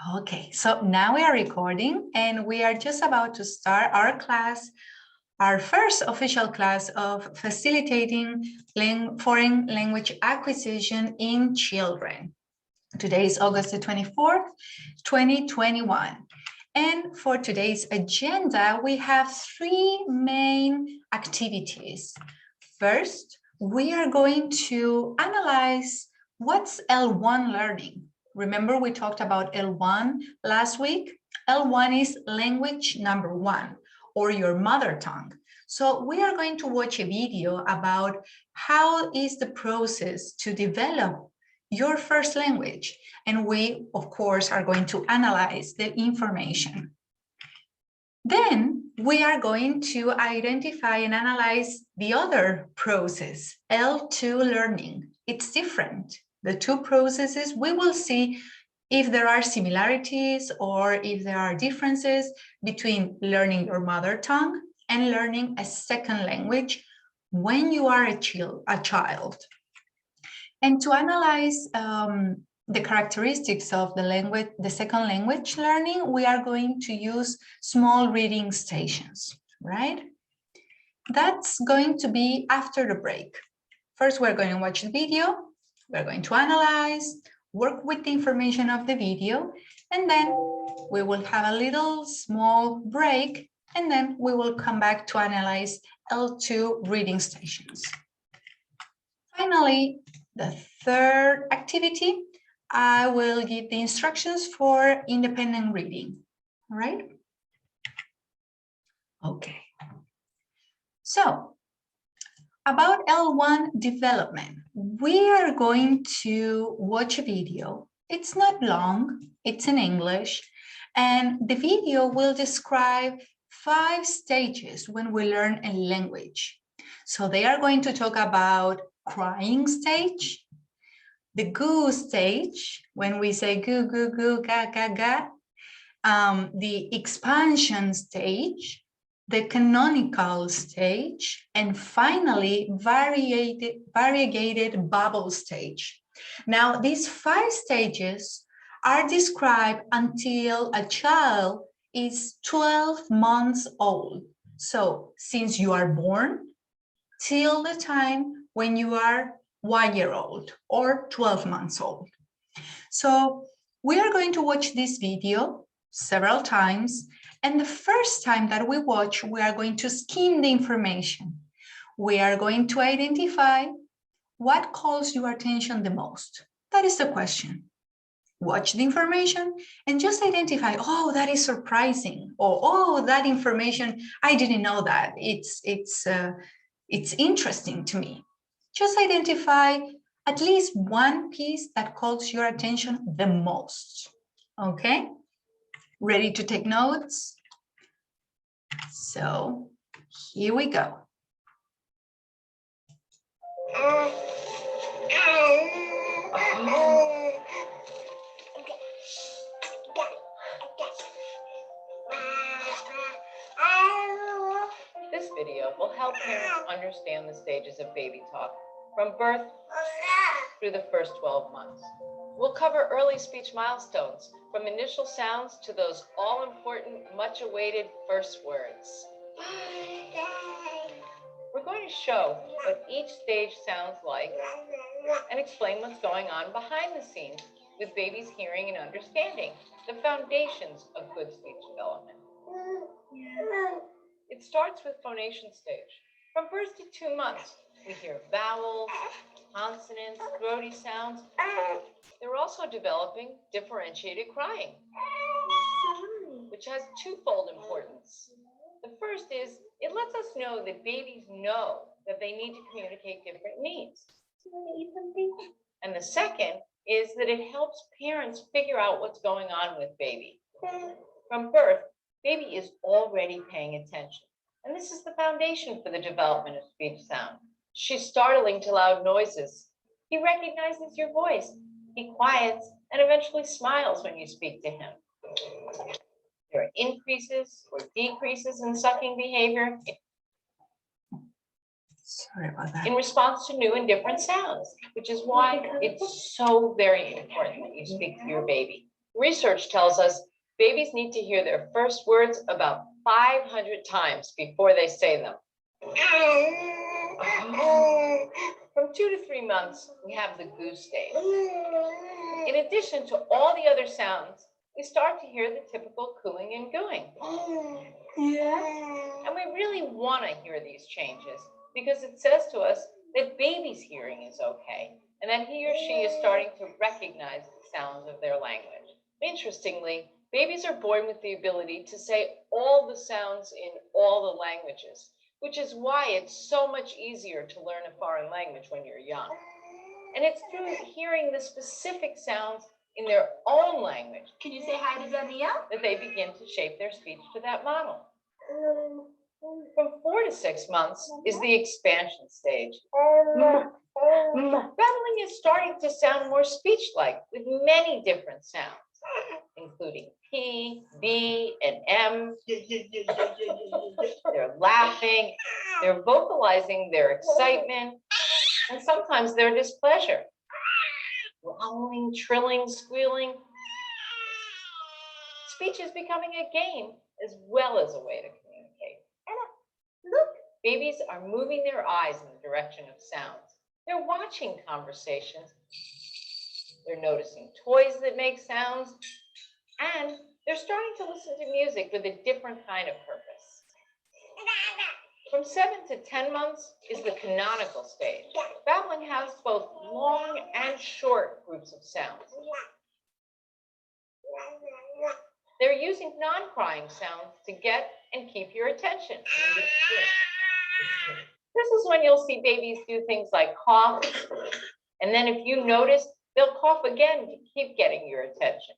Okay, so now we are recording and we are just about to start our class, our first official class of facilitating foreign language acquisition in children. Today is August the 24th, 2021. And for today's agenda, we have three main activities. First, we are going to analyze what's L1 learning. Remember, we talked about L1 last week? L1 is language number one, or your mother tongue. So we are going to watch a video about how is the process to develop your first language. And we, of course, are going to analyze the information. Then we are going to identify and analyze the other process, L2 learning. It's different. The two processes, we will see if there are similarities or if there are differences between learning your mother tongue and learning a second language when you are a child. And to analyze the characteristics of the language, the second language learning, we are going to use small reading stations, right? That's going to be after the break. First, we're going to watch the video, we're going to analyze, work with the information of the video, and then we will have a little small break, and then we will come back to analyze L2 reading stations. Finally, the third activity, I will give the instructions for independent reading, all right? Okay. So, about L1 development, we are going to watch a video. It's not long, it's in English, and the video will describe 5 stages when we learn a language. So they are going to talk about crying stage, the goo stage, when we say goo, goo, goo, ga, ga, ga, the expansion stage, the canonical stage, and finally, variegated bubble stage. Now, these 5 stages are described until a child is 12 months old. So, since you are born, till the time when you are 1 year old or 12 months old. So we are going to watch this video several times. And the first time that we watch, we are going to skim the information. We are going to identify what calls your attention the most. That is the question. Watch the information and just identify, oh, that is surprising, or oh, that information, I didn't know that. It's interesting to me. Just identify at least one piece that calls your attention the most. Okay? Ready to take notes? So here we go. This video will help parents understand the stages of baby talk from birth through the first 12 months. We'll cover early speech milestones from initial sounds to those all-important, much-awaited first words. We're going to show what each stage sounds like and explain what's going on behind the scenes with babies' hearing and understanding, the foundations of good speech development. It starts with phonation stage. From birth to 2 months, we hear vowels, consonants, throaty sounds. They're also developing differentiated crying, which has twofold importance. The first is it lets us know that babies know that they need to communicate different needs. And the second is that it helps parents figure out what's going on with baby. From birth, baby is already paying attention. And this is the foundation for the development of speech sound. She's startling to loud noises. He recognizes your voice. He quiets and eventually smiles when you speak to him. There are increases or decreases in sucking behavior. Sorry about that. In response to new and different sounds, which is why it's so very important that you speak to your baby. Research tells us babies need to hear their first words about 500 times before they say them. From 2 to 3 months, we have the goo stage. In addition to all the other sounds, we start to hear the typical cooing and gooing. And we really want to hear these changes because it says to us that baby's hearing is okay and that he or she is starting to recognize the sounds of their language. Interestingly, babies are born with the ability to say all the sounds in all the languages, which is why it's so much easier to learn a foreign language when you're young. And it's through hearing the specific sounds in their own language. Can you say hi to Danielle? That they begin to shape their speech to that model. From 4 to 6 months is the expansion stage. Babbling is starting to sound more speech-like with many different sounds, including P, B, and M. They're laughing, they're vocalizing their excitement, and sometimes their displeasure. Growling, trilling, squealing. Speech is becoming a game as well as a way to communicate. Look, babies are moving their eyes in the direction of sounds. They're watching conversations. They're noticing toys that make sounds. And they're starting to listen to music with a different kind of purpose. From 7 to 10 months is the canonical stage. Babbling has both long and short groups of sounds. They're using non-crying sounds to get and keep your attention. This is when you'll see babies do things like cough, and then if you notice, they'll cough again to keep getting your attention.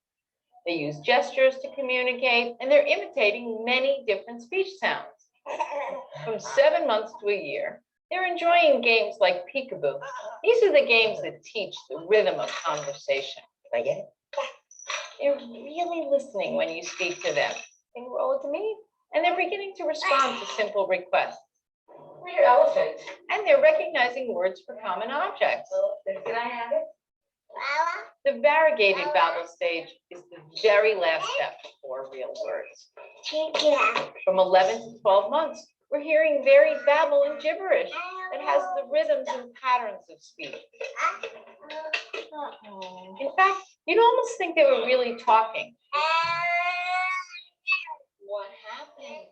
They use gestures to communicate, and they're imitating many different speech sounds. From 7 months to a year, they're enjoying games like peekaboo. These are the games that teach the rhythm of conversation. Did I get it? They're really listening when you speak to them. Can you roll it to me? And they're beginning to respond to simple requests. Where's your elephant? And they're recognizing words for common objects. Can I have it? The variegated babble stage is the very last step before real words. From 11 to 12 months, we're hearing varied babble and gibberish that has the rhythms and patterns of speech. In fact, you'd almost think they were really talking. What happened?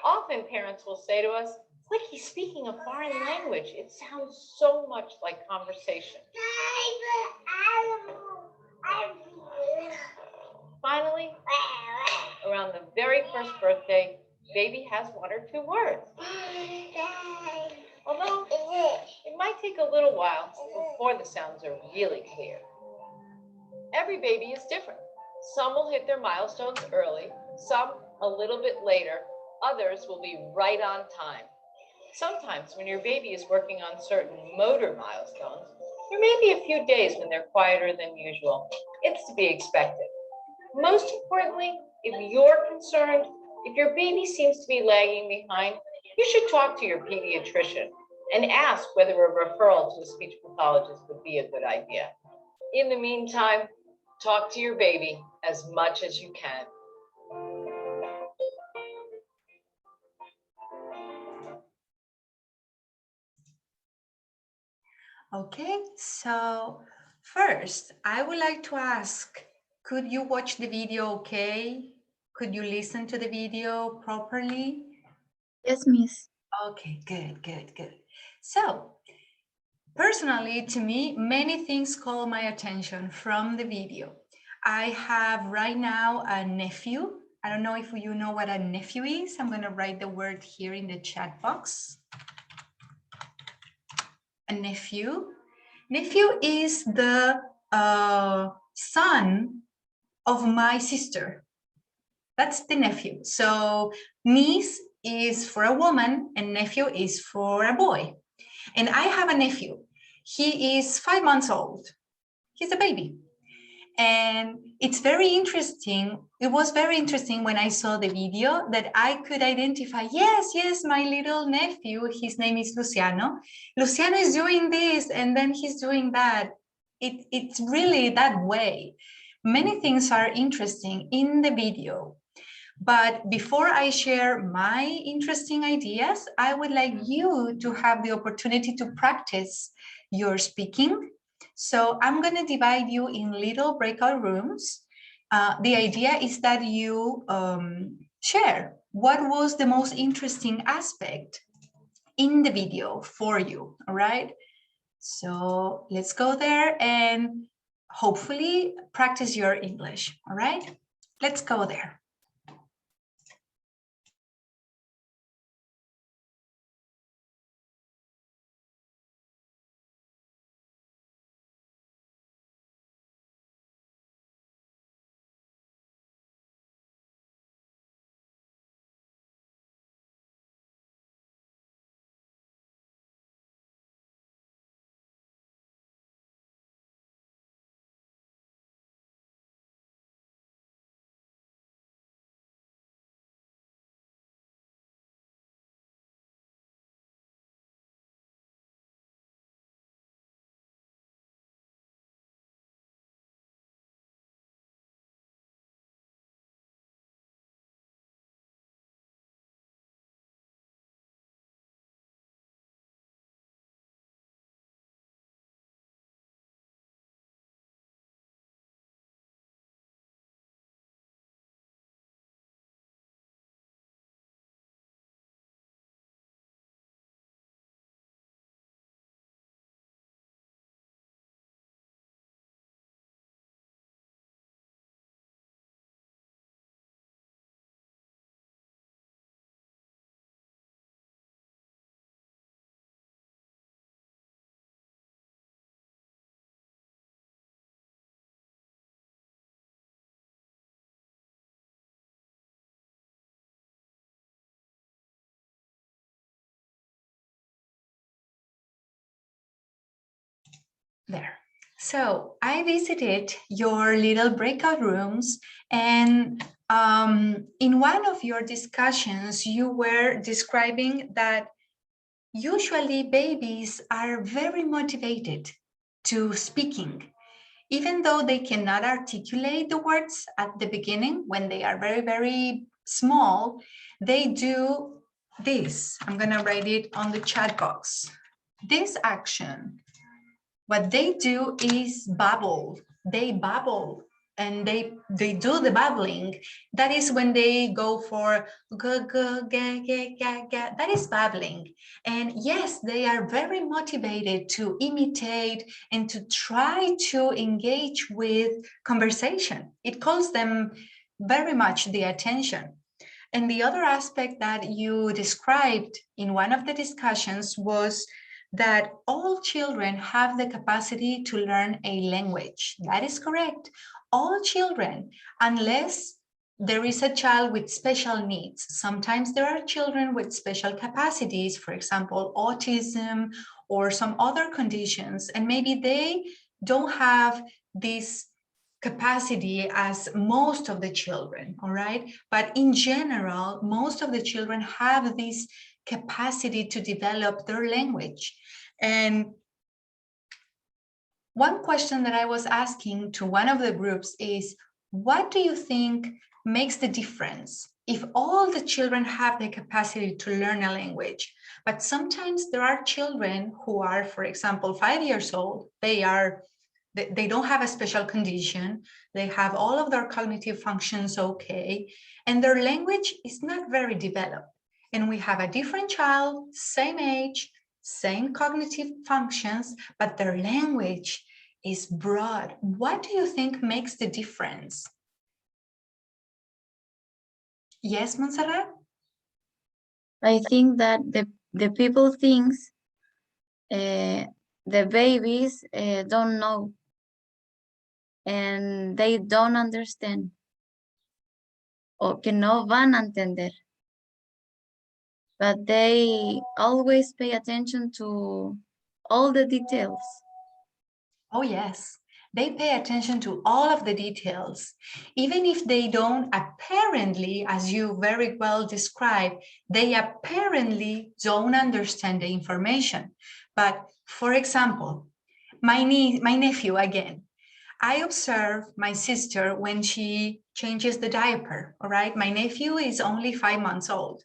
Often parents will say to us, it's like he's speaking a foreign language. It sounds so much like conversation. Finally, around the very first birthday, baby has 1 or 2 words. Although it might take a little while before the sounds are really clear. Every baby is different. Some will hit their milestones early, some a little bit later, others will be right on time. Sometimes when your baby is working on certain motor milestones, there may be a few days when they're quieter than usual. It's to be expected. Most importantly, if you're concerned, if your baby seems to be lagging behind, you should talk to your pediatrician and ask whether a referral to a speech pathologist would be a good idea. In the meantime, talk to your baby as much as you can. Okay, so first, I would like to ask, could you watch the video okay? Could you listen to the video properly? Yes, Miss. Okay, good, good, good. So, personally, to me, many things call my attention from the video. I have right now a nephew. I don't know if you know what a nephew is. I'm going to write the word here in the chat box. A nephew. Nephew is the son of my sister. That's the nephew. So niece is for a woman and nephew is for a boy. And I have a nephew. He is 5 months old. He's a baby. And it's very interesting. It was very interesting when I saw the video that I could identify, yes, my little nephew, his name is Luciano. Luciano is doing this and then he's doing that. It's really that way. Many things are interesting in the video. But before I share my interesting ideas, I would like you to have the opportunity to practice your speaking. So I'm going to divide you in little breakout rooms. The idea is that you share what was the most interesting aspect in the video for you, all right? So let's go there and hopefully practice your English, all right? Let's go there. There. So I visited your little breakout rooms, and in one of your discussions, you were describing that usually babies are very motivated to speaking, even though they cannot articulate the words at the beginning when they are very, very small, they do this. I'm gonna write it on the chat box. This action, what they do is babble. They babble and they do the babbling. That is when they go for g g ga ga ga ga. That is babbling. And yes, they are very motivated to imitate and to try to engage with conversation. It calls them very much the attention. And the other aspect that you described in one of the discussions was that all children have the capacity to learn a language. That is correct. All children, unless there is a child with special needs. Sometimes there are children with special capacities, for example, autism or some other conditions, and maybe they don't have this capacity as most of the children, all right? But in general, most of the children have this capacity to develop their language. And one question that I was asking to one of the groups is, what do you think makes the difference if all the children have the capacity to learn a language? But sometimes there are children who are, for example, 5 years old, they don't have a special condition, they have all of their cognitive functions okay, and their language is not very developed. And we have a different child, same age, same cognitive functions, but their language is broad. What do you think makes the difference? Yes, Montserrat? I think that the people thinks the babies don't know and they don't understand o que no van a entender. But they always pay attention to all the details. Oh, yes. They pay attention to all of the details. Even if they don't apparently, as you very well described, they apparently don't understand the information. But for example, my nephew again, I observe my sister when she changes the diaper, all right? My nephew is only 5 months old.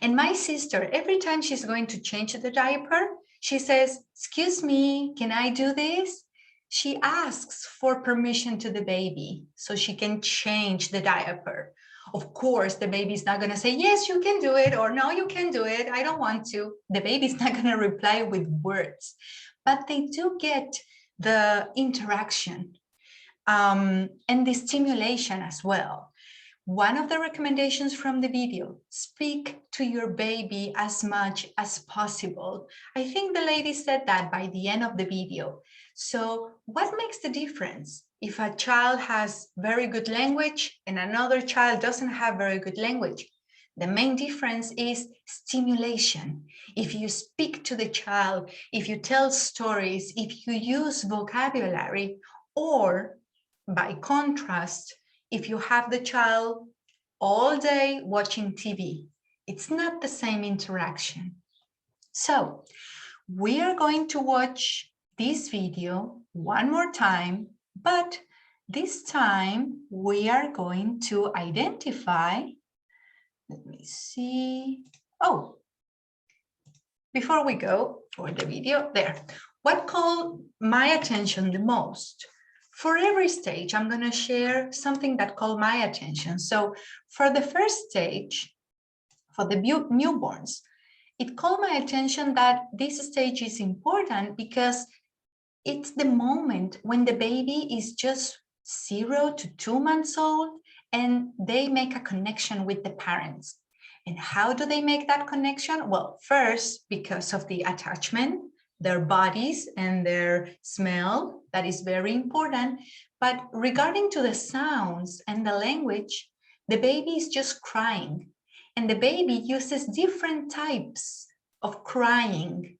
And my sister, every time she's going to change the diaper, she says, excuse me, can I do this? She asks for permission to the baby so she can change the diaper. Of course, the baby's not going to say, yes, you can do it, or no, you can do it. I don't want to. The baby's not going to reply with words, but they do get the interaction and the stimulation as well. One of the recommendations from the video, speak to your baby as much as possible. I think the lady said that by the end of the video. So what makes the difference if a child has very good language and another child doesn't have very good language? The main difference is stimulation. If you speak to the child, if you tell stories, if you use vocabulary, or by contrast, if you have the child all day watching TV, it's not the same interaction. So we are going to watch this video one more time, but this time we are going to identify, let me see. Oh, before we go for the video, there. What called my attention the most? For every stage, I'm going to share something that called my attention. So for the first stage, for the newborns, it called my attention that this stage is important because it's the moment when the baby is just 0 to 2 months old and they make a connection with the parents. And how do they make that connection? Well, first, because of the attachment, their bodies and their smell, that is very important. But regarding to the sounds and the language, the baby is just crying. And the baby uses different types of crying.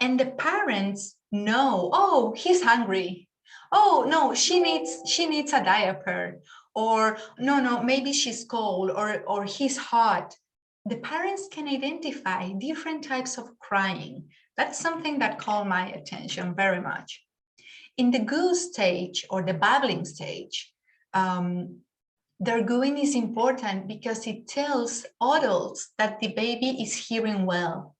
And the parents know, oh, he's hungry. Oh, no, she needs a diaper. Or no, maybe she's cold, or he's hot. The parents can identify different types of crying. That's something that caught my attention very much. In the goose stage or the babbling stage, their gooing is important because it tells adults that the baby is hearing well.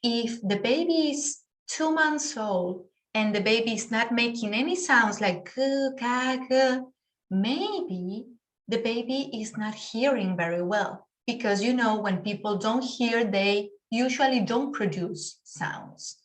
If the baby is 2 months old and the baby is not making any sounds like goo, ga, goo, maybe the baby is not hearing very well. Because you know, when people don't hear, they usually don't produce sounds.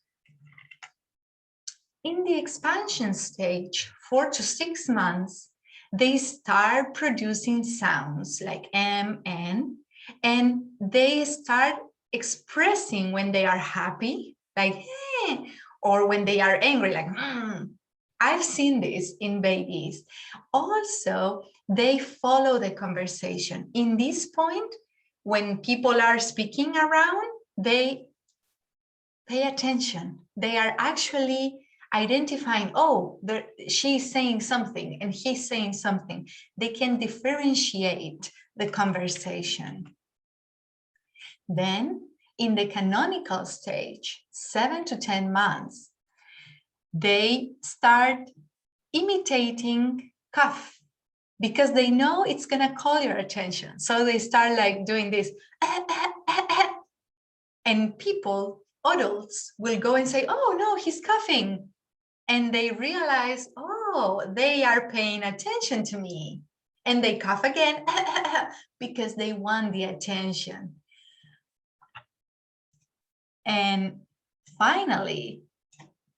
In the expansion stage, 4 to 6 months, they start producing sounds like M, N, and they start expressing when they are happy, like, eh, or when they are angry, like, I've seen this in babies. Also, they follow the conversation. In this point, when people are speaking around, they pay attention. They are actually identifying, oh, she's saying something and he's saying something. They can differentiate the conversation. Then in the canonical stage, 7 to 10 months, they start imitating cough because they know it's gonna call your attention. So they start like doing this, and people, adults, will go and say, oh no, he's coughing. And they realize, oh, they are paying attention to me. And they cough again because they want the attention. And finally,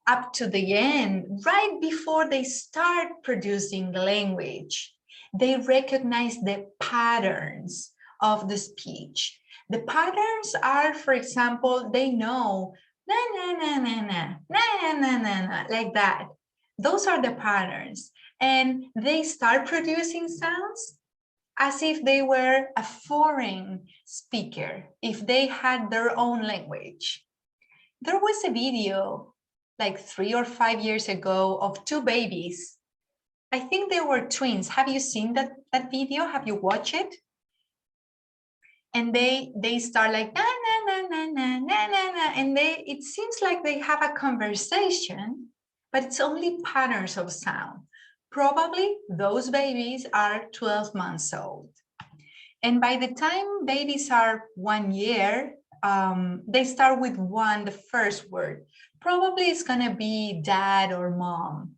up to the end, right before they start producing language, they recognize the patterns of the speech. The patterns are, for example, they know na na na na na na na na na, like that. Those are the patterns, and they start producing sounds as if they were a foreign speaker, if they had their own language. There was a video like 3 or 5 years ago of 2 babies. I think they were twins. Have you seen that video? Have you watched it? And they start like na na na na na na na na, and it seems like they have a conversation, but it's only patterns of sound. Probably those babies are 12 months old. And by the time babies are 1 year, they start with the first word. Probably it's gonna be dad or mom.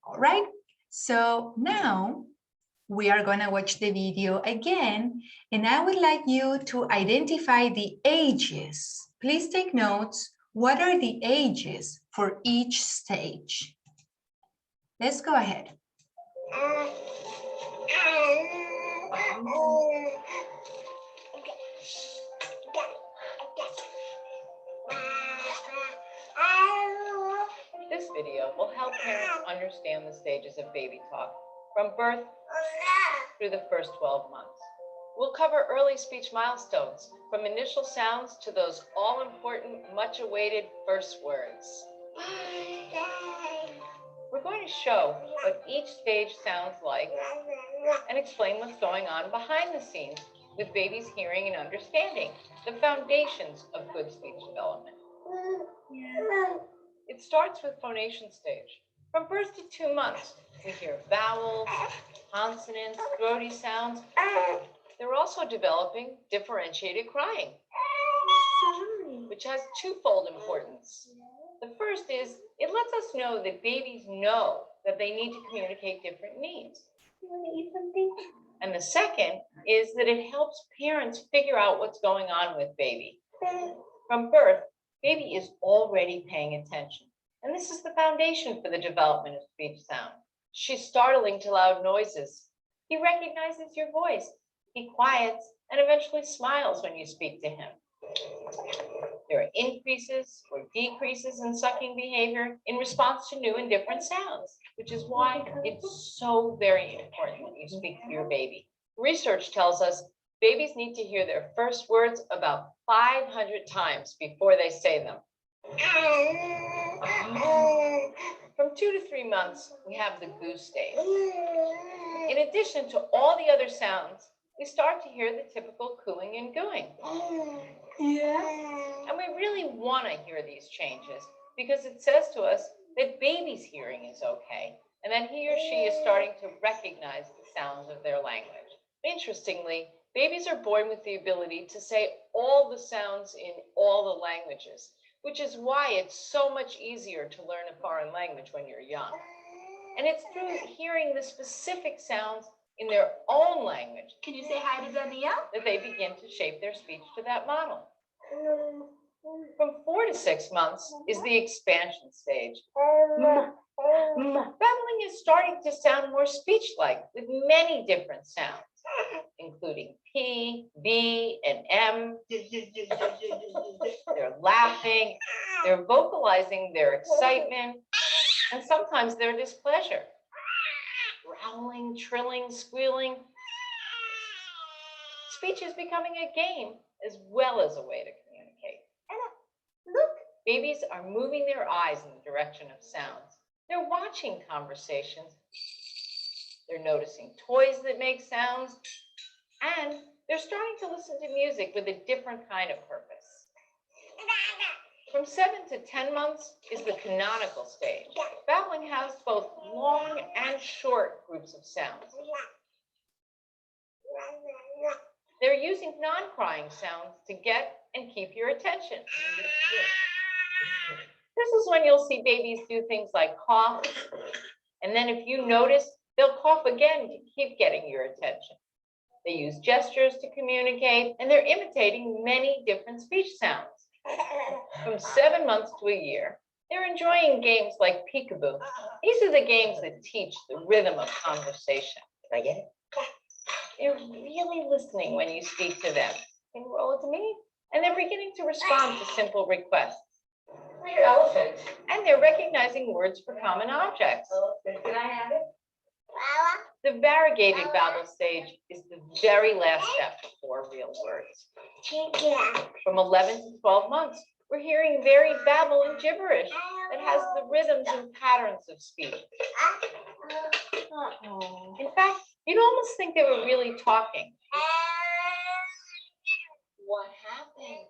All right, so now we are gonna watch the video again, and I would like you to identify the ages. Please take notes. What are the ages for each stage? Let's go ahead. This video will help parents understand the stages of baby talk from birth through the first 12 months. We'll cover early speech milestones from initial sounds to those all-important, much-awaited first words. We're going to show what each stage sounds like and explain what's going on behind the scenes with babies' hearing and understanding, the foundations of good speech development. It starts with phonation stage. From birth to 2 months, we hear vowels, consonants, throaty sounds. They're also developing differentiated crying, which has twofold importance. The first is it lets us know that babies know that they need to communicate different needs. You want to eat something? And the second is that it helps parents figure out what's going on with baby. From birth, baby is already paying attention. And this is the foundation for the development of speech sound. She's startling to loud noises. He recognizes your voice. He quiets and eventually smiles when you speak to him. There are increases or decreases in sucking behavior in response to new and different sounds, which is why it's so very important when you speak to your baby. Research tells us babies need to hear their first words about 500 times before they say them. From 2 to 3 months, we have the goose stage. In addition to all the other sounds, we start to hear the typical cooing and gooing. And we really want to hear these changes because it says to us that baby's hearing is okay and that he or she is starting to recognize the sounds of their language. Interestingly, babies are born with the ability to say all the sounds in all the languages, which is why it's so much easier to learn a foreign language when you're young. And it's through hearing the specific sounds in their own language. Can you say hi to Danielle? That they begin to shape their speech to that model. From 4 to 6 months is the expansion stage. Babbling is starting to sound more speech-like with many different sounds, including P, B, and M. They're laughing, they're vocalizing their excitement, and sometimes their displeasure. Growling, trilling, squealing. Speech is becoming a game as well as a way to communicate. Look, babies are moving their eyes in the direction of sounds. They're watching conversations. They're noticing toys that make sounds. And they're starting to listen to music with a different kind of purpose. From 7 to 10 months is the canonical stage. Babbling has both long and short groups of sounds. They're using non-crying sounds to get and keep your attention. This is when you'll see babies do things like cough, and then if you notice, they'll cough again to keep getting your attention. They use gestures to communicate, and they're imitating many different speech sounds. From 7 months to a year, they're enjoying games like peekaboo. These are the games that teach the rhythm of conversation. Can I get it? They're really listening when you speak to them. Can you roll it to me? And they're beginning to respond to simple requests. Elephant. And they're recognizing words for common objects. Can I have it? The variegated babble stage is the very last step before real words. From 11 to 12 months, we're hearing varied babble and gibberish that has the rhythms and patterns of speech. In fact, you'd almost think they were really talking. What happened?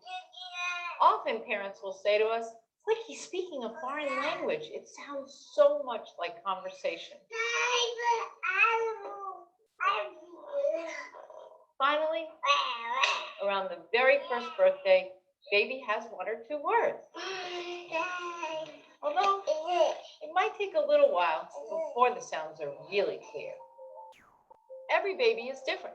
Often parents will say to us, like he's speaking a foreign language. It sounds so much like conversation. Finally, around the very first birthday, baby has one or two words. Although it might take a little while before the sounds are really clear. Every baby is different.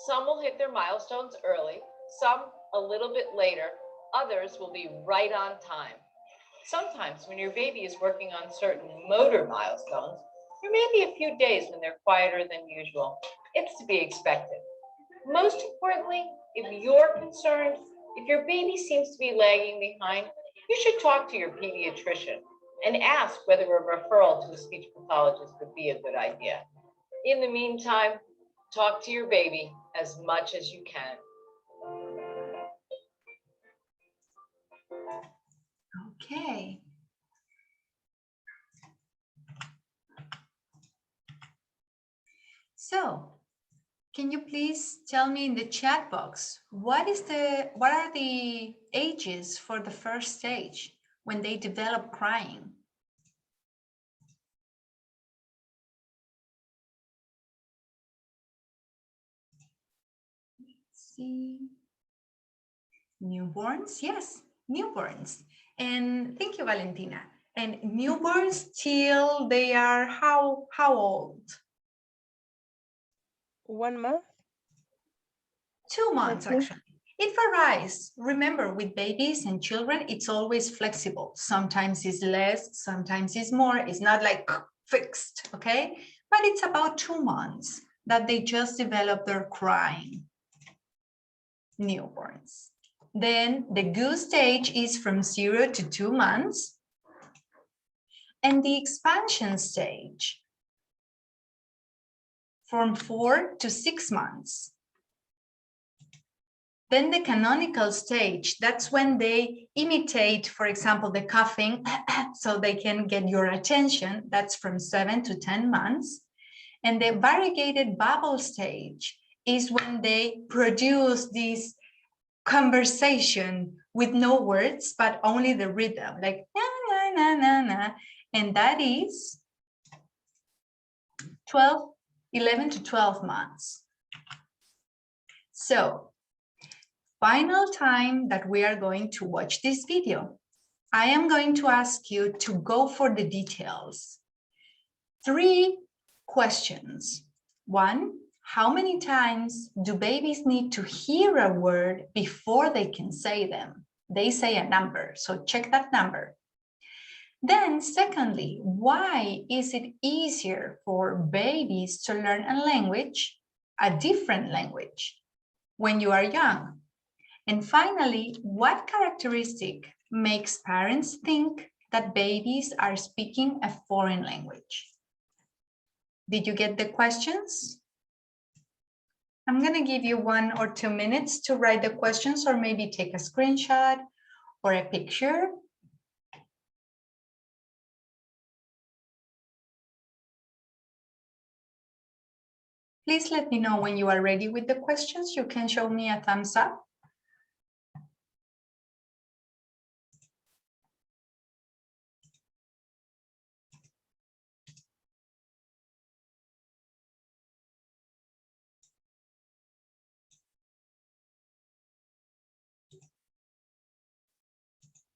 Some will hit their milestones early, some a little bit later, others will be right on time. Sometimes when your baby is working on certain motor milestones, there may be a few days when they're quieter than usual. It's to be expected. Most importantly, if you're concerned, if your baby seems to be lagging behind, you should talk to your pediatrician and ask whether a referral to a speech pathologist would be a good idea. In the meantime, talk to your baby as much as you can. Okay. So, can you please tell me in the chat box, what are the ages for the first stage when they develop crying? Let's see. Newborns, yes, newborns. And thank you, Valentina. And newborns till they are how old? 1 month. 2 months, Okay. actually. It varies. Remember, with babies and children, it's always flexible. Sometimes it's less, sometimes it's more. It's not like fixed, okay? But it's about 2 months that they just develop their crying. Newborns. Then the good stage is from 0 to 2 months. And the expansion stage from 4 to 6 months. Then the canonical stage, that's when they imitate, for example, the coughing, so they can get your attention. That's from 7 to 10 months. And the variegated babble stage is when they produce this conversation with no words, but only the rhythm, like na, na, na, na, na. And that is 11 to 12 months. So, final time that we are going to watch this video. I am going to ask you to go for the details. 3 questions. 1, how many times do babies need to hear a word before they can say them? They say a number, so check that number. Then secondly, why is it easier for babies to learn a language, a different language, when you are young? And finally, what characteristic makes parents think that babies are speaking a foreign language? Did you get the questions? I'm going to give you 1 or 2 minutes to write the questions, or maybe take a screenshot or a picture. Please let me know when you are ready with the questions. You can show me a thumbs up.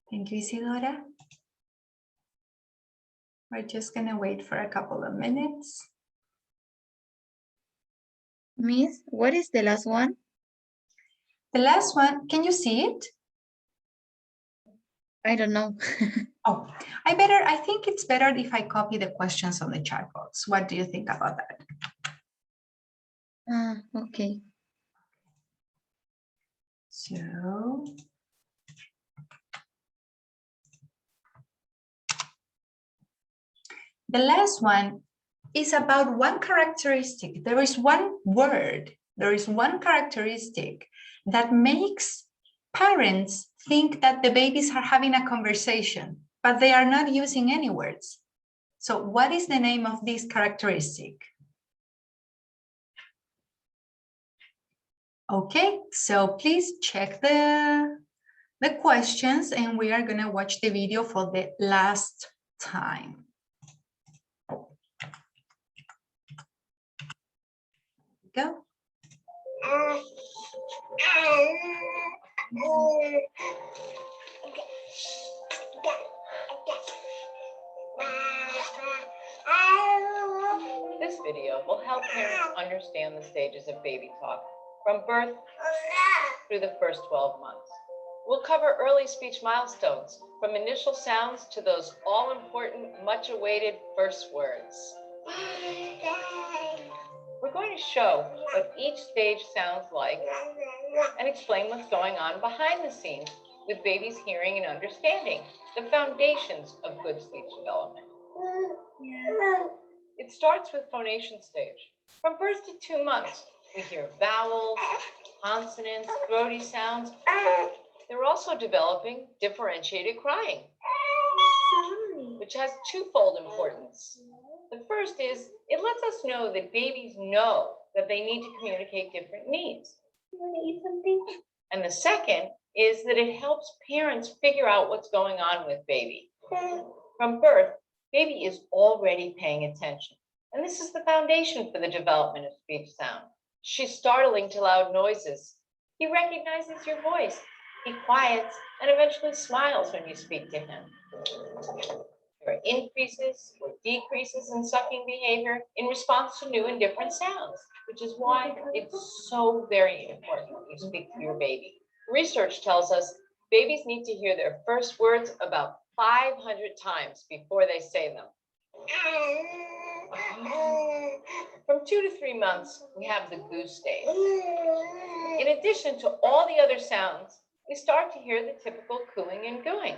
Thank you, Isidora. We're just going to wait for a couple of minutes. Miss, what is the last one? The last one, can you see it? I don't know. Oh, I think it's better if I copy the questions on the chat box. What do you think about that? Okay. So, the last one is about one characteristic. There is one word, there is one characteristic that makes parents think that the babies are having a conversation, but they are not using any words. So what is the name of this characteristic? Okay, so please check the the questions and we are going to watch the video for the last time. Go. This video will help parents understand the stages of baby talk from birth through the first 12 months. We'll cover early speech milestones from initial sounds to those all-important, much-awaited first words. We're going to show what each stage sounds like and explain what's going on behind the scenes with baby's hearing and understanding, the foundations of good speech development. It starts with phonation stage. From birth to 2 months, we hear vowels, consonants, throaty sounds. They're also developing differentiated crying, which has twofold importance. The first is it lets us know that babies know that they need to communicate different needs. You want to eat something? And the second is that it helps parents figure out what's going on with baby. From birth, baby is already paying attention. And this is the foundation for the development of speech sound. She's startling to loud noises. He recognizes your voice. He quiets and eventually smiles when you speak to him. There are increases or decreases in sucking behavior in response to new and different sounds, which is why it's so very important when you speak to your baby. Research tells us babies need to hear their first words about 500 times before they say them. From 2 to 3 months, we have the goose stage. In addition to all the other sounds, we start to hear the typical cooing and gooing.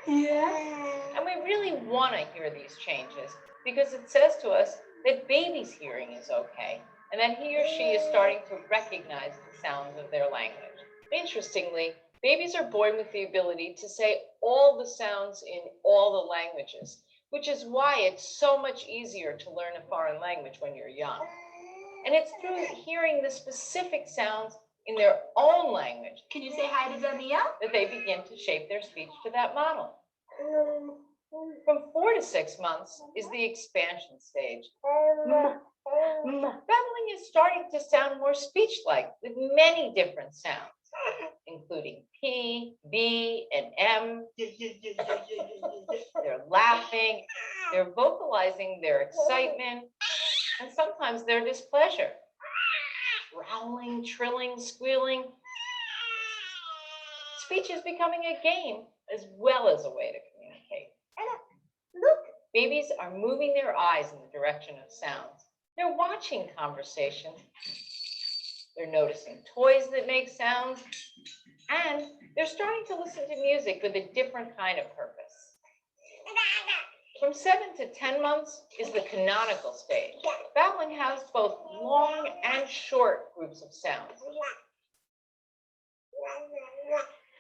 And we really want to hear these changes because it says to us that baby's hearing is okay and that he or she is starting to recognize the sounds of their language. Interestingly, babies are born with the ability to say all the sounds in all the languages, which is why it's so much easier to learn a foreign language when you're young. And it's through hearing the specific sounds in their own language. Can you say hi to Danielle? That they begin to shape their speech to that model. From 4 to 6 months is the expansion stage. Babbling is starting to sound more speech-like with many different sounds, including P, B, and M. They're laughing, they're vocalizing their excitement, and sometimes their displeasure. Growling, trilling, squealing. Speech is becoming a game as well as a way to communicate. Look, babies are moving their eyes in the direction of sounds. They're watching conversation. They're noticing toys that make sounds. And they're starting to listen to music with a different kind of purpose. From 7 to 10 months is the canonical stage. Babbling has both long and short groups of sounds.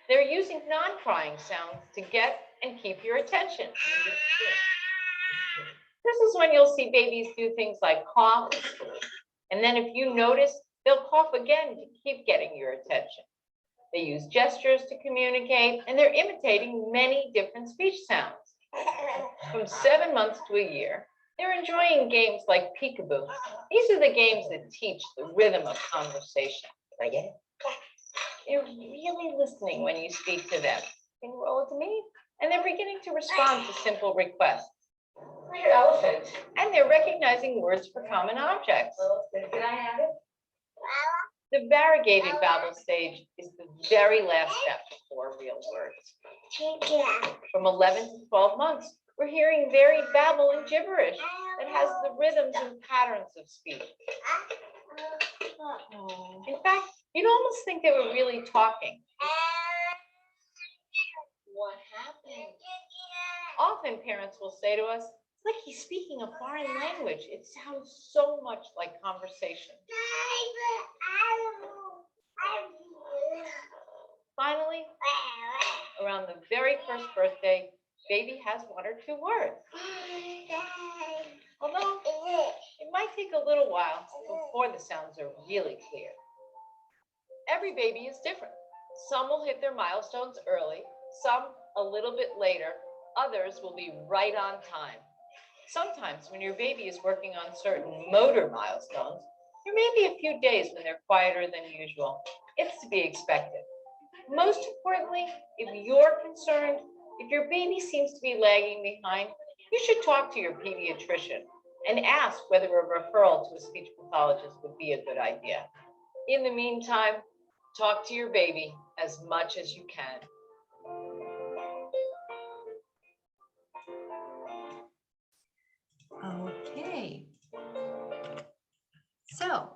They're using non-crying sounds to get and keep your attention. This is when you'll see babies do things like cough, and then if you notice, they'll cough again to keep getting your attention. They use gestures to communicate, and they're imitating many different speech sounds. From 7 months to a year, they're enjoying games like peekaboo. These are the games that teach the rhythm of conversation. Can I get it? They're really listening when you speak to them. Can you roll it to me? And they're beginning to respond to simple requests. For your elephant. And they're recognizing words for common objects. Can I have it? The variegated babble stage is the very last step before real words. From 11 to 12 months, we're hearing varied babble and gibberish that has the rhythms and patterns of speech. In fact, you'd almost think they were really talking. What happened? Often parents will say to us, it's like he's speaking a foreign language. It sounds so much like conversation. Finally, around the very first birthday, baby has 1 or 2 words. Although it might take a little while before the sounds are really clear. Every baby is different. Some will hit their milestones early, some a little bit later, others will be right on time. Sometimes when your baby is working on certain motor milestones, there may be a few days when they're quieter than usual. It's to be expected. Most importantly, if you're concerned, if your baby seems to be lagging behind, you should talk to your pediatrician and ask whether a referral to a speech pathologist would be a good idea. In the meantime, talk to your baby as much as you can. Okay. So,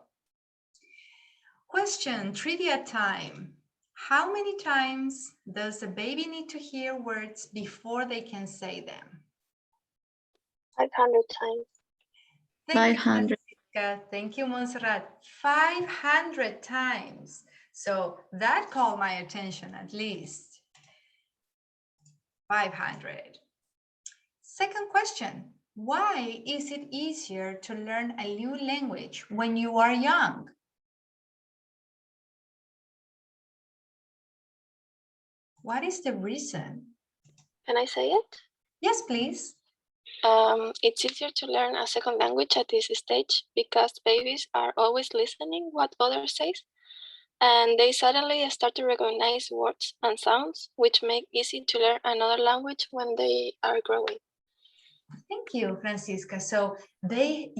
question, trivia time. How many times does a baby need to hear words before they can say them? 500 times. Thank you, 500. Francisca. Thank you, Montserrat. 500 times. So that caught my attention at least. 500. Second question. Why is it easier to learn a new language when you are young? What is the reason? Can I say it? Yes, please. It's easier to learn a second language at this stage because babies are always listening what others say, and they suddenly start to recognize words and sounds, which make easy to learn another language when they are growing. Thank you, Francisca. So they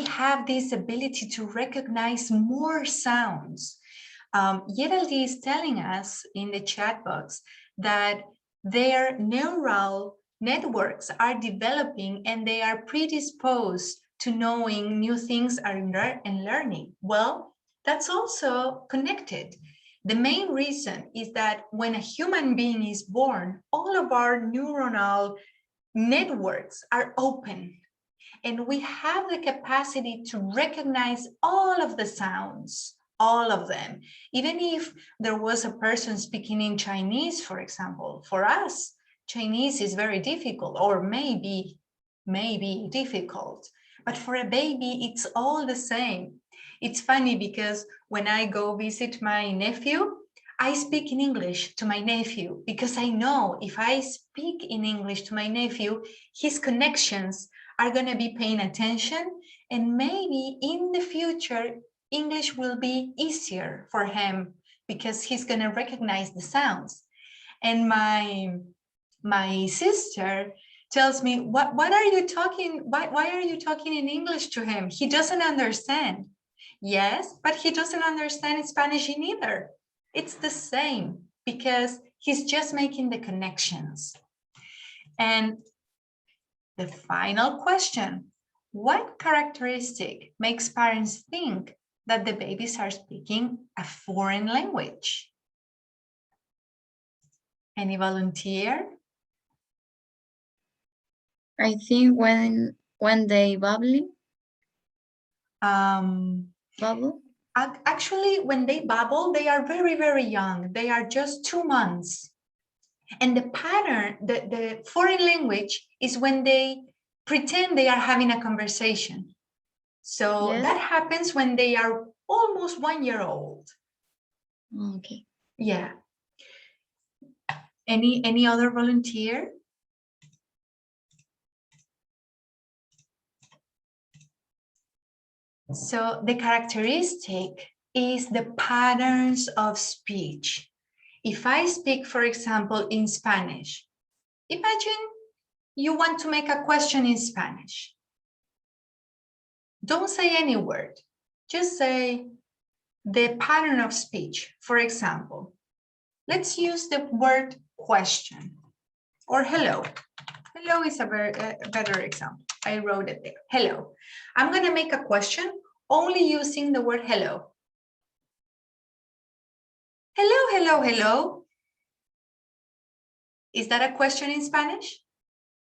have this ability to recognize more sounds. Geraldine is telling us in the chat box that their neural networks are developing and they are predisposed to knowing new things and learning. Well, that's also connected. The main reason is that when a human being is born, all of our neuronal networks are open and we have the capacity to recognize all of the sounds, all of them. Even if there was a person speaking in Chinese, for example, for us, Chinese is very difficult or maybe difficult, but for a baby, it's all the same. It's funny because when I go visit my nephew, I speak in English to my nephew because I know if I speak in English to my nephew, his connections are going to be paying attention, and maybe in the future, English will be easier for him because he's going to recognize the sounds. And my sister tells me, what are you talking? Why are you talking in English to him? He doesn't understand. Yes, but he doesn't understand Spanish either. It's the same because he's just making the connections. And the final question, what characteristic makes parents think that the babies are speaking a foreign language? Any volunteer? I think when they bubble. Actually, when they babble, they are very, very young. They are just 2 months. And the pattern, the foreign language is when they pretend they are having a conversation. So Yes. that happens when they are almost 1 year old. Okay. Yeah. Any other volunteer? So the characteristic is the patterns of speech. If I speak, for example, in Spanish, imagine you want to make a question in Spanish. Don't say any word, just say the pattern of speech. For example, let's use the word question or hello. Hello is a better example. I wrote it there. Hello. I'm going to make a question only using the word hello. Hello, hello, hello. Is that a question in Spanish?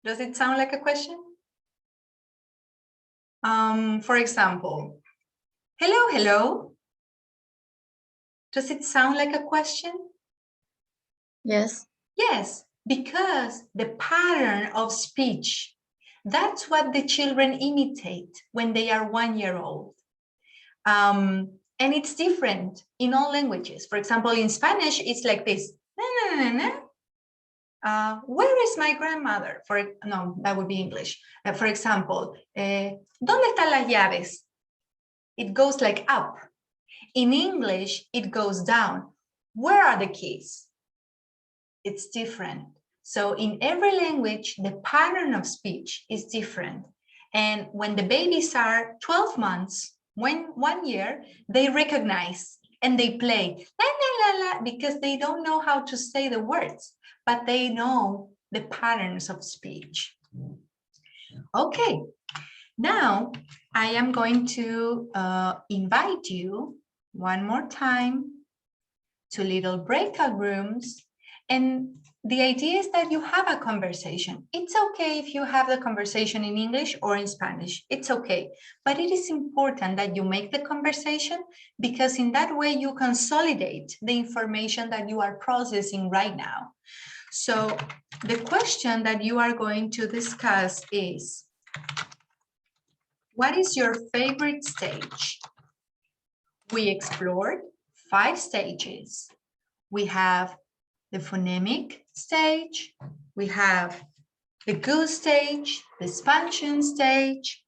Does it sound like a question? For example, hello, hello. Does it sound like a question? Yes. Yes, because the pattern of speech, that's what the children imitate when they are 1 year old. And it's different in all languages. For example, in Spanish, it's like this. Na, na, na, na, na. Where is my grandmother? No, that would be English. For example, ¿dónde están las llaves? It goes like up. In English, it goes down. Where are the keys? It's different. So in every language, the pattern of speech is different. And when the babies are 12 months, when 1 year, they recognize and they play la, la, la, la, because they don't know how to say the words, but they know the patterns of speech. Okay, now I am going to invite you one more time to little breakout rooms. And the idea is that you have a conversation. It's okay if you have the conversation in English or in Spanish, it's okay. But it is important that you make the conversation, because in that way you consolidate the information that you are processing right now. So the question that you are going to discuss is, what is your favorite stage? We explored 5 stages. We have the phonemic stage, we have the goose stage, the expansion stage,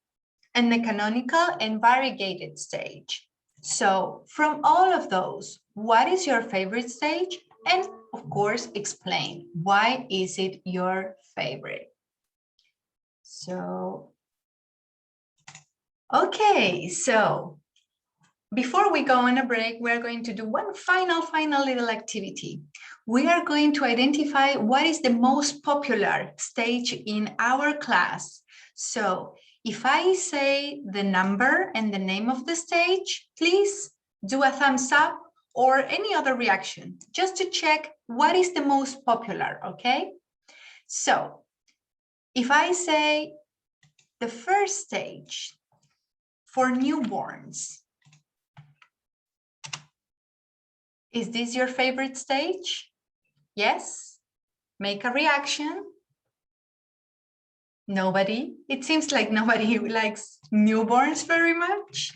and the canonical and variegated stage. So from all of those, what is your favorite stage? And of course, explain why is it your favorite. So, okay, so before we go on a break, we're going to do one final little activity. We are going to identify what is the most popular stage in our class. So if I say the number and the name of the stage, please do a thumbs up or any other reaction, just to check what is the most popular, okay? So if I say the first stage for newborns, is this your favorite stage? Yes? Make a reaction. Nobody? It seems like nobody likes newborns very much.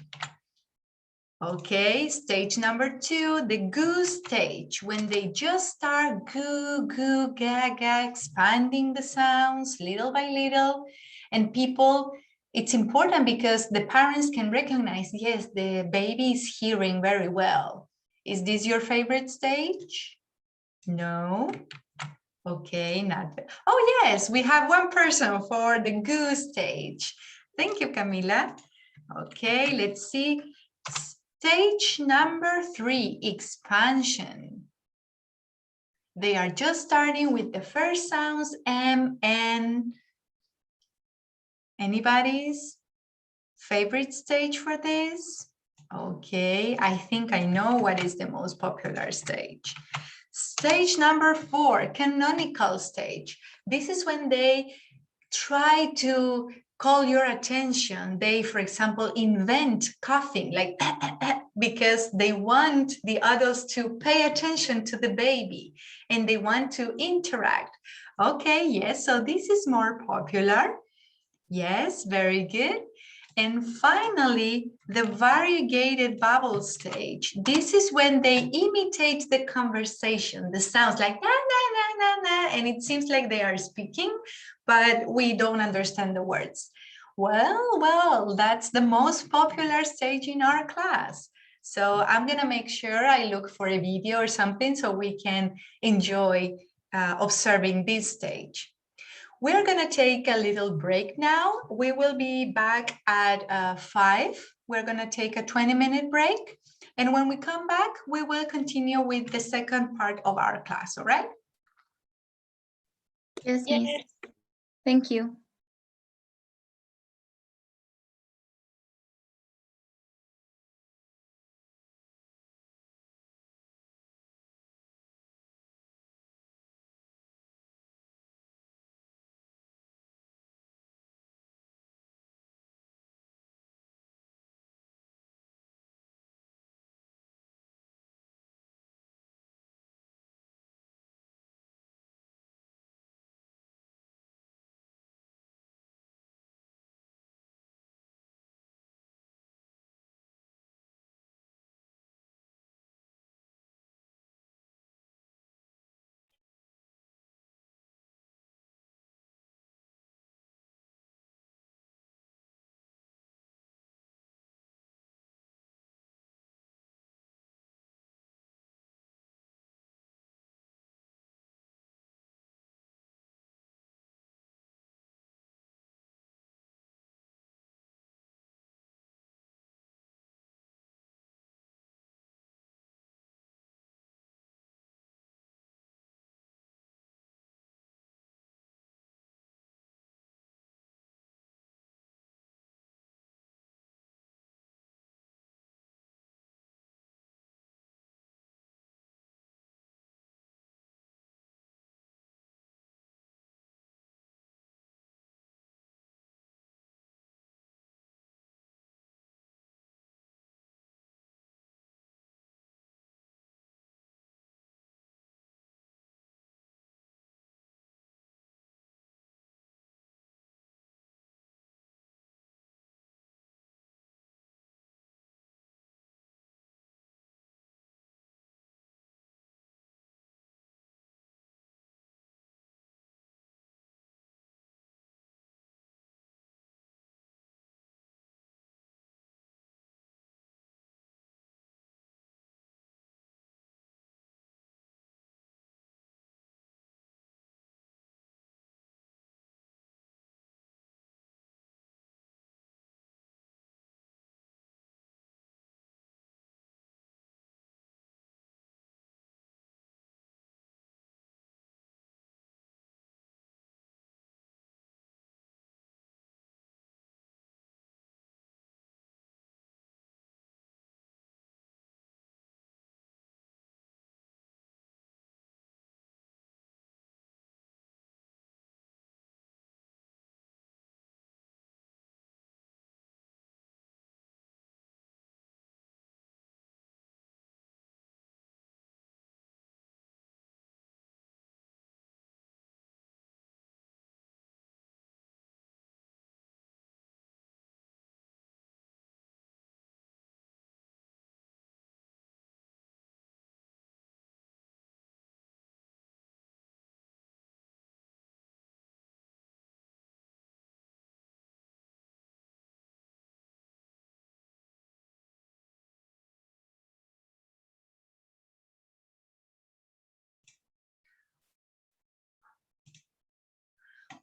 Okay, stage number 2, the goose stage, when they just start goo, goo, gaga, expanding the sounds little by little. And people, it's important because the parents can recognize, yes, the baby is hearing very well. Is this your favorite stage? No? Okay, not. Oh, yes, we have one person for the goose stage. Thank you, Camila. Okay, let's see. Stage number 3, expansion. They are just starting with the first sounds, M, N. Anybody's favorite stage for this? Okay, I think I know what is the most popular stage. Stage number 4, canonical stage. This is when they try to call your attention. They, for example, invent coughing like because they want the adults to pay attention to the baby and they want to interact. Okay, yes, so this is more popular. Yes, very good. And finally, the variegated bubble stage. This is when they imitate the conversation, the sounds like na, na, na, na, na, and it seems like they are speaking, but we don't understand the words. Well, that's the most popular stage in our class. So I'm gonna make sure I look for a video or something so we can enjoy observing this stage. We're going to take a little break now. We will be back at 5. We're going to take a 20-minute break. And when we come back, we will continue with the second part of our class, all right? Yes, Miss. Thank you.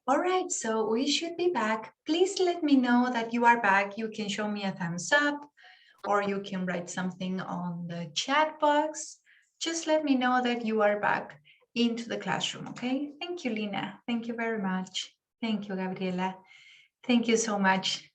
All right, so we should be back. Please let me know that you are back. You can show me a thumbs up or you can write something on the chat box. Just let me know that you are back into the classroom, okay? Thank you, Lina. Thank you very much. Thank you, Gabriela. Thank you so much.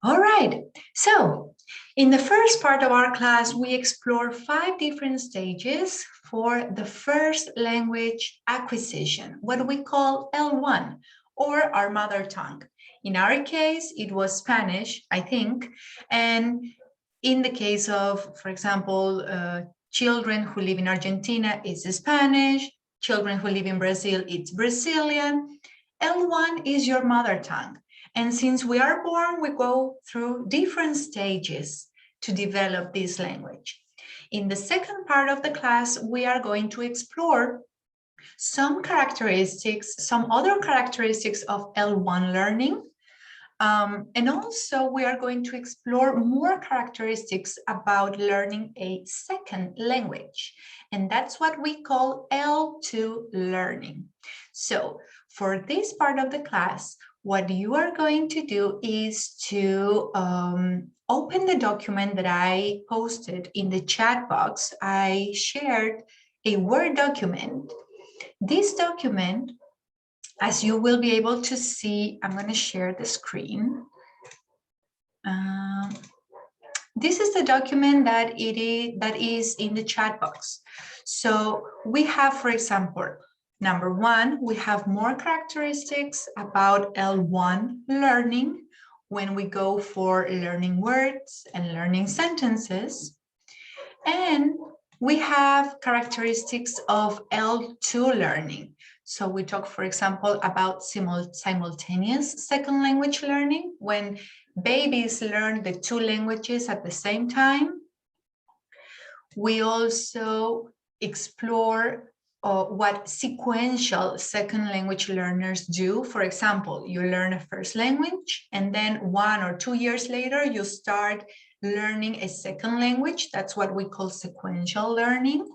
All right, so in the first part of our class, we explore 5 different stages for the first language acquisition, what we call L1, or our mother tongue. In our case, it was Spanish, I think, and in the case of, for example, children who live in Argentina, it's Spanish, children who live in Brazil, it's Brazilian. L1 is your mother tongue. And since we are born, we go through different stages to develop this language. In the second part of the class, we are going to explore some characteristics, some other characteristics of L1 learning. And also we are going to explore more characteristics about learning a second language. And that's what we call L2 learning. So for this part of the class, what you are going to do is to open the document that I posted in the chat box. I shared a Word document. This document, as you will be able to see, I'm going to share the screen. This is the document that is in the chat box. So we have, for example, number 1, we have more characteristics about L1 learning when we go for learning words and learning sentences. And we have characteristics of L2 learning. So we talk, for example, about simultaneous second language learning, when babies learn the 2 languages at the same time. We also explore what sequential second language learners do. For example, you learn a first language and then 1 or 2 years later, you start learning a second language. That's what we call sequential learning.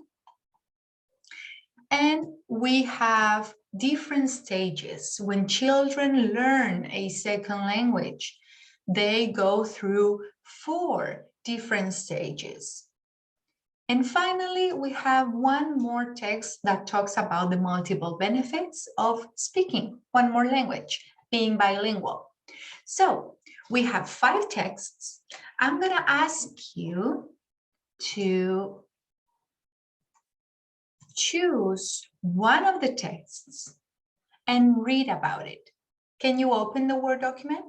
And we have different stages. When children learn a second language, they go through 4 different stages. And finally, we have one more text that talks about the multiple benefits of speaking one more language, being bilingual. So we have 5 texts. I'm going to ask you to choose one of the texts and read about it. Can you open the Word document?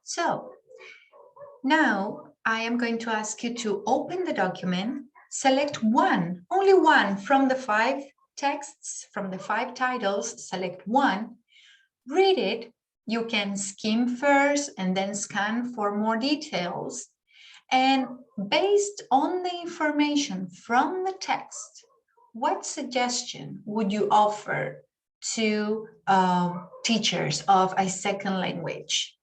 So now I am going to ask you to open the document, select one, only one from the 5 texts, from the 5 titles, select one, read it. You can skim first and then scan for more details. And based on the information from the text, what suggestion would you offer to teachers of a second language?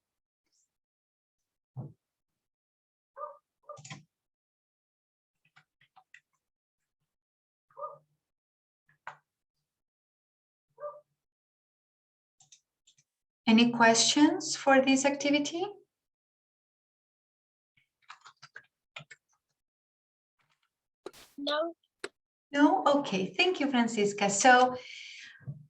Any questions for this activity? No. No? Okay, thank you, Francisca. So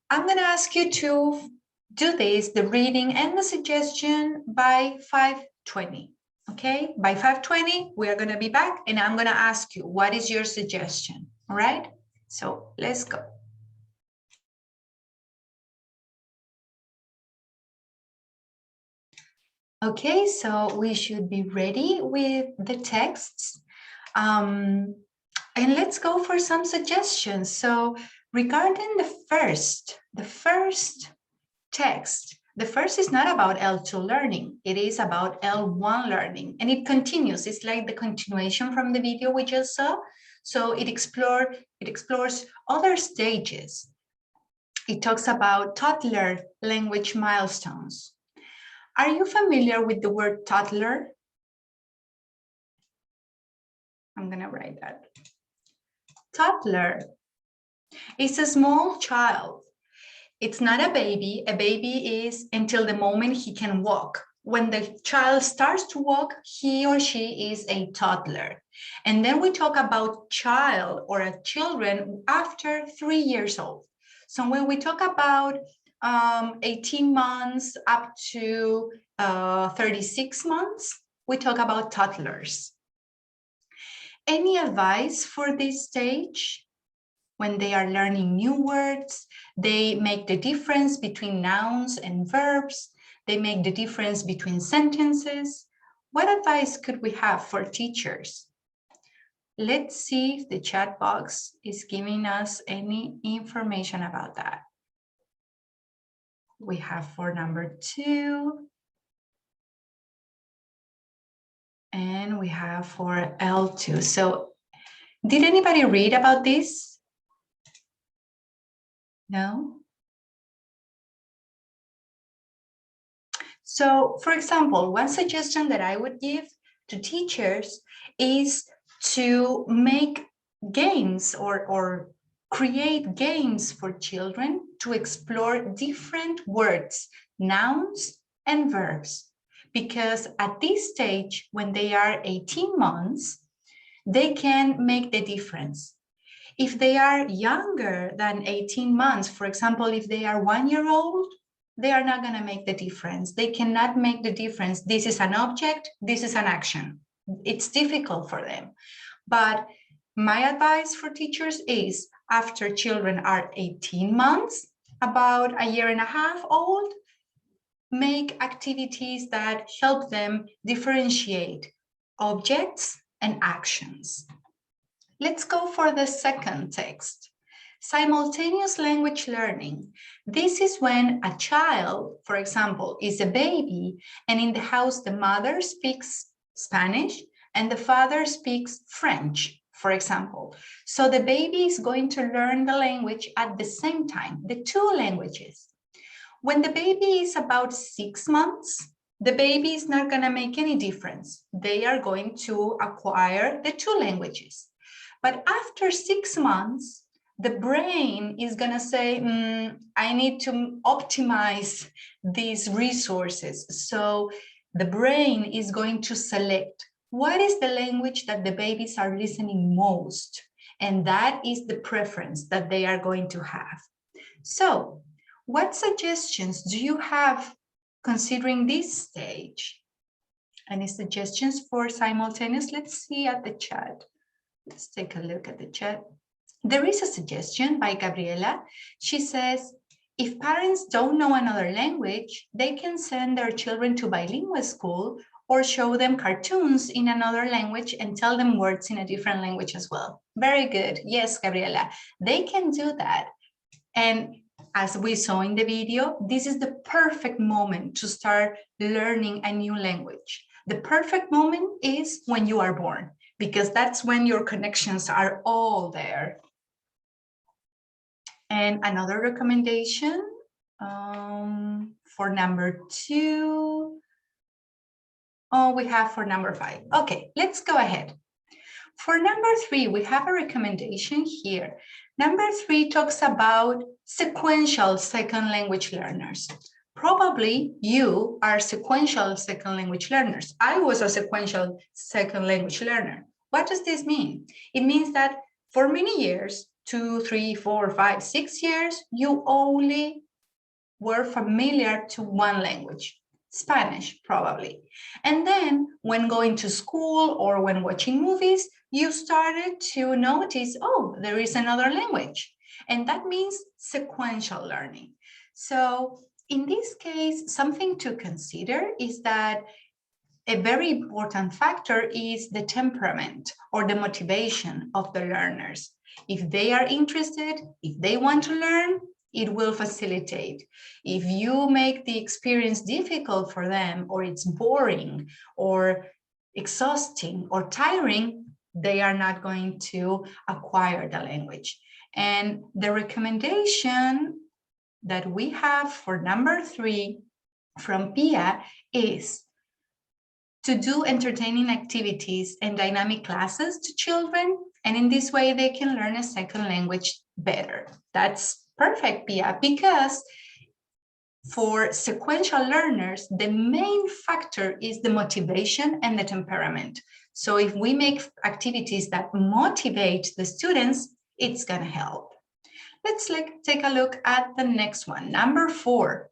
I'm going to ask you to do this, the reading and the suggestion by 5:20. Okay, by 5:20, we are going to be back and I'm going to ask you, what is your suggestion? All right, so let's go. Okay, so we should be ready with the texts. And let's go for some suggestions. So regarding the first text, the first is not about L2 learning, it is about L1 learning, and it continues. It's like the continuation from the video we just saw. So it explores other stages. It talks about toddler language milestones. Are you familiar with the word toddler? I'm gonna write that. Toddler is a small child. It's not a baby. A baby is until the moment he can walk. When the child starts to walk, he or she is a toddler. And then we talk about child or a children after 3 years old. So when we talk about 18 months up to 36 months, we talk about toddlers. Any advice for this stage? When they are learning new words, they make the difference between nouns and verbs. They make the difference between sentences. What advice could we have for teachers? Let's see if the chat box is giving us any information about that. We have for number 2. And we have for L2. So did anybody read about this? No? So, for example, one suggestion that I would give to teachers is to make games or create games for children to explore different words, nouns, and verbs. Because at this stage, when they are 18 months, they can make the difference. If they are younger than 18 months, for example, if they are 1 year old, they are not going to make the difference. They cannot make the difference. This is an object, this is an action. It's difficult for them. But my advice for teachers is after children are 18 months, about a year and a half old, make activities that help them differentiate objects and actions. Let's go for the second text. Simultaneous language learning. This is when a child, for example, is a baby, and in the house the mother speaks Spanish and the father speaks French, for example. So the baby is going to learn the language at the same time, the 2 languages. When the baby is about 6 months, the baby is not going to make any difference. They are going to acquire the 2 languages. But after 6 months, the brain is going to say, I need to optimize these resources. So the brain is going to select what is the language that the babies are listening most. And that is the preference that they are going to have. So what suggestions do you have considering this stage? Any suggestions for simultaneous? Let's see at the chat. Let's take a look at the chat. There is a suggestion by Gabriela. She says, if parents don't know another language, they can send their children to bilingual school or show them cartoons in another language and tell them words in a different language as well. Very good. Yes, Gabriela, they can do that. And as we saw in the video, this is the perfect moment to start learning a new language. The perfect moment is when you are born, because that's when your connections are all there. And another recommendation for number 2. Oh, we have for number 5. Okay, let's go ahead. For number 3, we have a recommendation here. Number 3 talks about sequential second language learners. Probably you are sequential second language learners. I was a sequential second language learner. What does this mean? It means that for many years, 2, 3, 4, 5, 6 years, you only were familiar to one language, Spanish probably. And then when going to school or when watching movies, you started to notice, oh, there is another language. And that means sequential learning. So in this case, something to consider is that a very important factor is the temperament or the motivation of the learners. If they are interested, if they want to learn, it will facilitate. If you make the experience difficult for them, or it's boring or exhausting or tiring, they are not going to acquire the language. And the recommendation that we have for number 3 from PIA is to do entertaining activities and dynamic classes to children, and in this way they can learn a second language better. That's perfect, Pia, because for sequential learners, the main factor is the motivation and the temperament. So if we make activities that motivate the students, it's going to help. Let's take a look at the next one, number 4.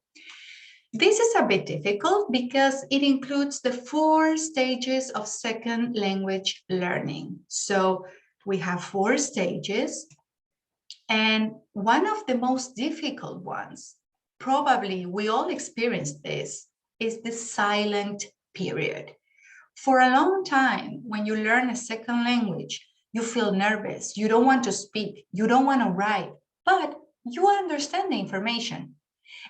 This is a bit difficult because it includes the 4 stages of second language learning. So we have 4 stages, and one of the most difficult ones, probably we all experience this, is the silent period. For a long time, when you learn a second language, you feel nervous, you don't want to speak, you don't want to write, but you understand the information.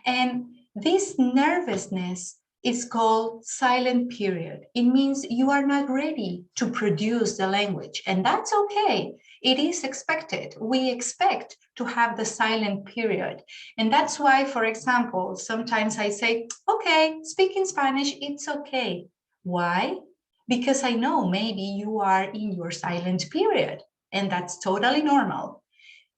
And this nervousness is called silent period. It means you are not ready to produce the language, and that's okay. It is expected. We expect to have the silent period. And that's why, for example, sometimes I say, okay, speak in Spanish, it's okay. Why? Because I know maybe you are in your silent period, and that's totally normal.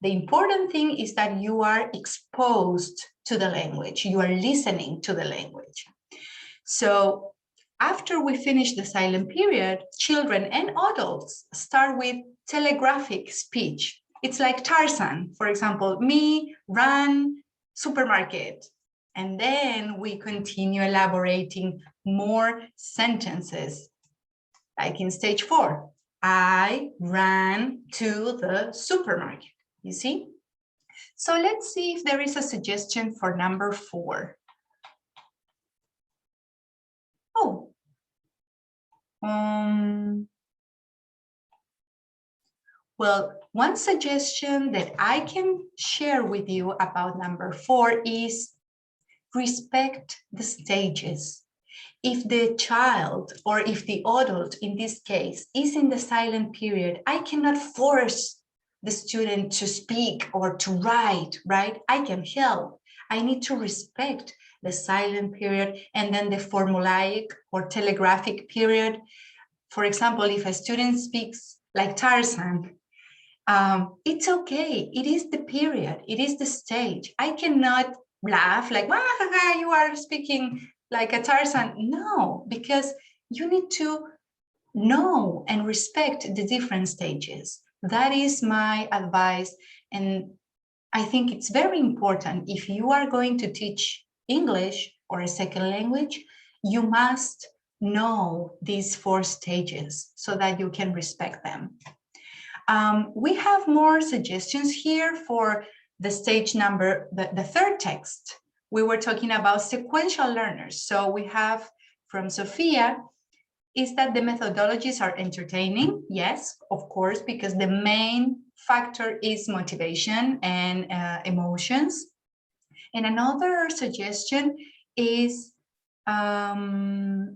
The important thing is that you are exposed to the language, you are listening to the language. So after we finish the silent period, children and adults start with telegraphic speech. It's like Tarzan, for example, me, run, supermarket. And then we continue elaborating more sentences, like in stage 4, I ran to the supermarket. You see? So let's see if there is a suggestion for number 4. Oh. Well, one suggestion that I can share with you about number 4 is respect the stages. If the child, or if the adult in this case, is in the silent period, I cannot force the student to speak or to write, right? I can help. I need to respect the silent period and then the formulaic or telegraphic period. For example, if a student speaks like Tarzan, it's okay. It is the period. It is the stage. I cannot laugh like, you are speaking like a Tarzan. No, because you need to know and respect the different stages. That is my advice. And I think it's very important. If you are going to teach English or a second language, you must know these 4 stages so that you can respect them. We have more suggestions here for the stage number, the 3rd text. We were talking about sequential learners. So we have from Sophia, is that the methodologies are entertaining? Yes, of course, because the main factor is motivation and emotions. And another suggestion is that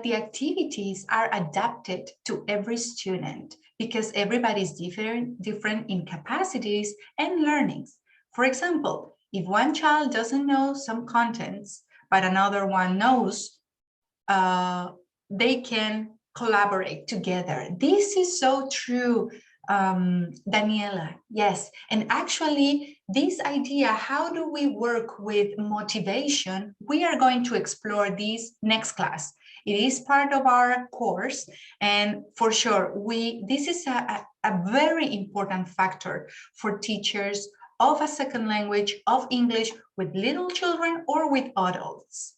the activities are adapted to every student, because everybody is different in capacities and learnings. For example, if one child doesn't know some contents, but another one knows, they can collaborate together. This is so true, Daniela. Yes, and actually this idea, how do we work with motivation? We are going to explore this next class. It is part of our course, and for sure, this is a very important factor for teachers of a second language, of English, with little children or with adults.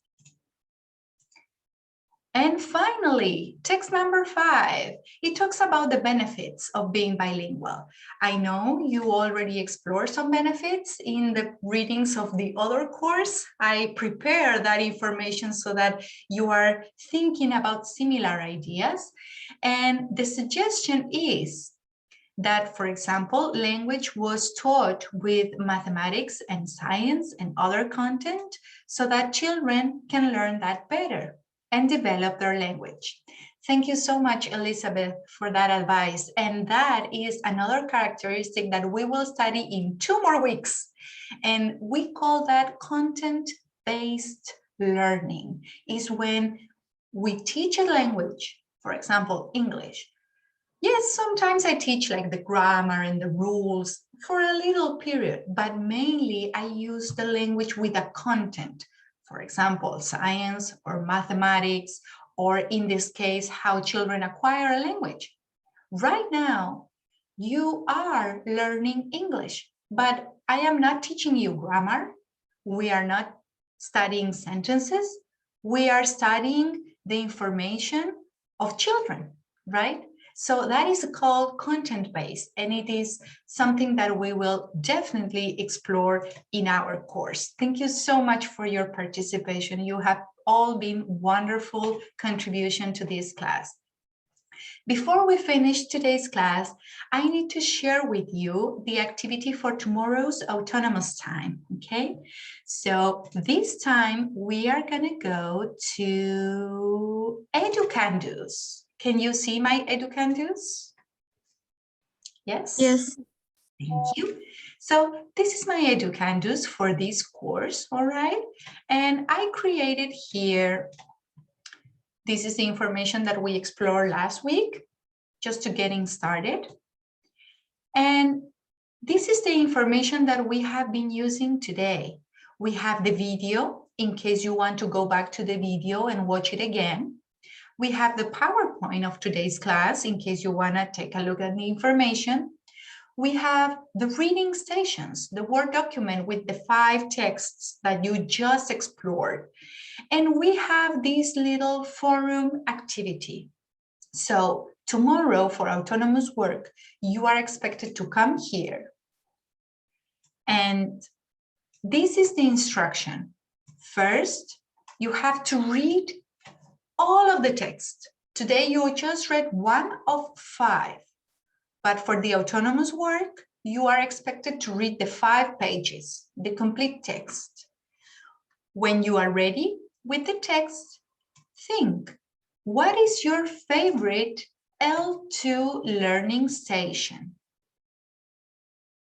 And finally, text number 5. It talks about the benefits of being bilingual. I know you already explored some benefits in the readings of the other course. I prepare that information so that you are thinking about similar ideas. And the suggestion is that, for example, language was taught with mathematics and science and other content so that children can learn that better and develop their language. Thank you so much, Elizabeth, for that advice. And that is another characteristic that we will study in 2 more weeks. And we call that content-based learning. Is when we teach a language, for example, English. Yes, sometimes I teach like the grammar and the rules for a little period, but mainly I use the language with a content. For example, science or mathematics, or in this case, how children acquire a language. Right now, you are learning English, but I am not teaching you grammar. We are not studying sentences. We are studying the information of children, right? So that is called content-based, and it is something that we will definitely explore in our course. Thank you so much for your participation. You have all been wonderful contribution to this class. Before we finish today's class, I need to share with you the activity for tomorrow's autonomous time, okay? So this time we are gonna go to Educandus. Can you see my Educandus? Yes? Yes. Thank you. So this is my Educandus for this course, all right? And I created here, this is the information that we explored last week, just to getting started. And this is the information that we have been using today. We have the video in case you want to go back to the video and watch it again. We have the PowerPoint of today's class in case you want to take a look at the information. We have the reading stations, the Word document with the 5 texts that you just explored. And we have this little forum activity. So tomorrow for autonomous work, you are expected to come here. And this is the instruction. First, you have to read all of the text. Today, you just read 1 of 5. But for the autonomous work, you are expected to read the 5 pages, the complete text. When you are ready with the text, think, what is your favorite L2 learning station?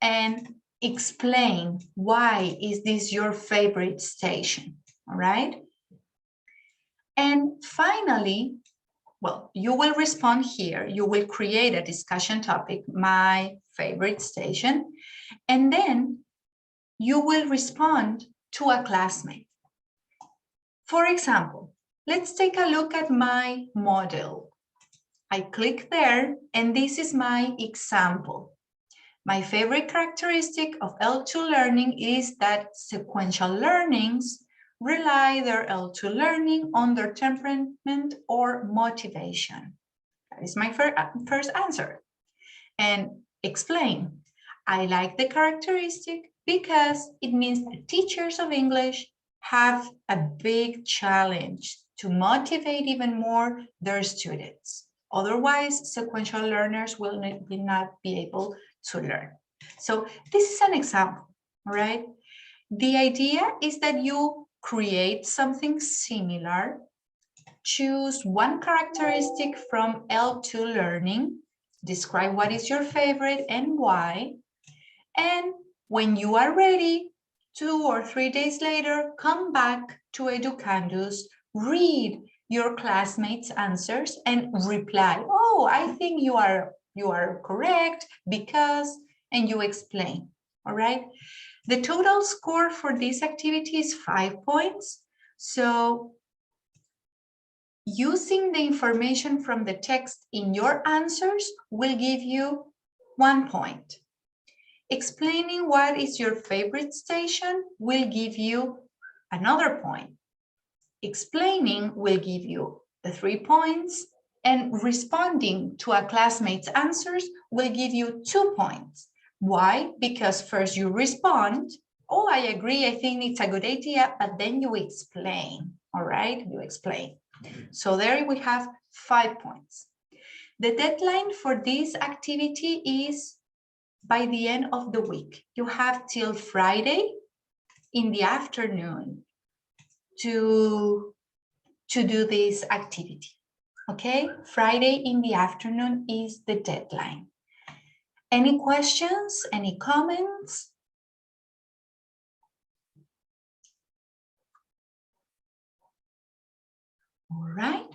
And explain why is this your favorite station, all right? And finally, well, you will respond here. You will create a discussion topic, my favorite station, and then you will respond to a classmate. For example, let's take a look at my model. I click there, and this is my example. My favorite characteristic of L2 learning is that sequential learnings rely their L2 learning on their temperament or motivation. That is my first answer. And explain. I like the characteristic because it means the teachers of English have a big challenge to motivate even more their students. Otherwise, sequential learners will not be able to learn. So this is an example, right? The idea is that you create something similar, choose one characteristic from L2 learning, describe what is your favorite and why, and when you are ready, 2 or 3 days later, come back to Educandus, read your classmates' answers and reply, oh, I think you are correct because, and you explain, all right? The total score for this activity is 5 points. So using the information from the text in your answers will give you 1 point. Explaining what is your favorite station will give you another point. Explaining will give you the 3 points, and responding to a classmate's answers will give you 2 points. Why? Because first you respond, oh, I agree, I think it's a good idea, but then you explain, all right? You explain. So there we have 5 points. The deadline for this activity is by the end of the week. You have till Friday in the afternoon to do this activity, okay? Friday in the afternoon is the deadline. Any questions, any comments? All right.